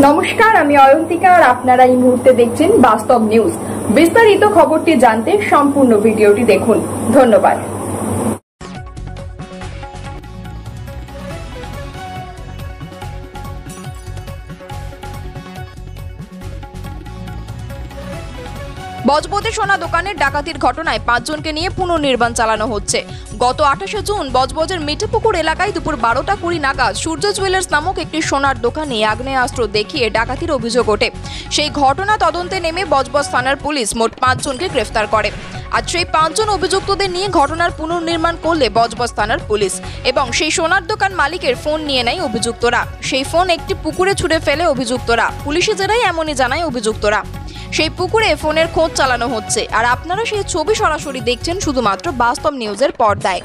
নমস্কার, আমি অয়ন্তিকা আর আপনারা এই মুহূর্তে দেখছেন বাস্তব নিউজ। বিস্তারিত খবরটি জানতে সম্পূর্ণ ভিডিওটি দেখুন। ধন্যবাদ। বজবজে সোনা দোকানের ডাকাতির ঘটনায় 5 জনকে নিয়ে পুনর্নির্মাণ চালানো হচ্ছে। গত 28শে জুন বজবজের মিঠেপুকুর এলাকায় দুপুর 12টা 20 নাগাদ সূর্য জুয়েলার্স নামক একটি সোনার দোকানে আগ্নেয়াস্ত্র দেখিয়ে ডাকাতির অভিযোগ ওঠে। সেই ঘটনা তদন্তে নেমে বজবজ থানার পুলিশ মোট 5 জনকে গ্রেফতার করে। আজ সেই 5 জন অভিযুক্তদের নিয়ে ঘটনার পুনর্নির্মাণ করলে বজবজ থানার পুলিশ এবং সেই সোনার দোকান মালিকের ফোন নিয়ে নেয় অভিযুক্তরা। সেই ফোন একটি পুকুরে ছুঁড়ে ফেলে অভিযুক্তরা। পুলিশি জেরায় এমনই জানায় অভিযুক্তরা। সেই পুকুরে ফোনের খোঁজ চালানো হচ্ছে। আর আপনারা সেই ছবি সরাসরি দেখছেন শুধুমাত্র বাস্তব নিউজের পর্দায়।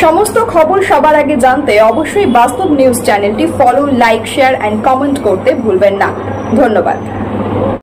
সমস্ত খবর সবার আগে জানতে অবশ্যই বাস্তব নিউজ চ্যানেলটি follow, like, share and comment করতে ভুলবেন না। ধন্যবাদ।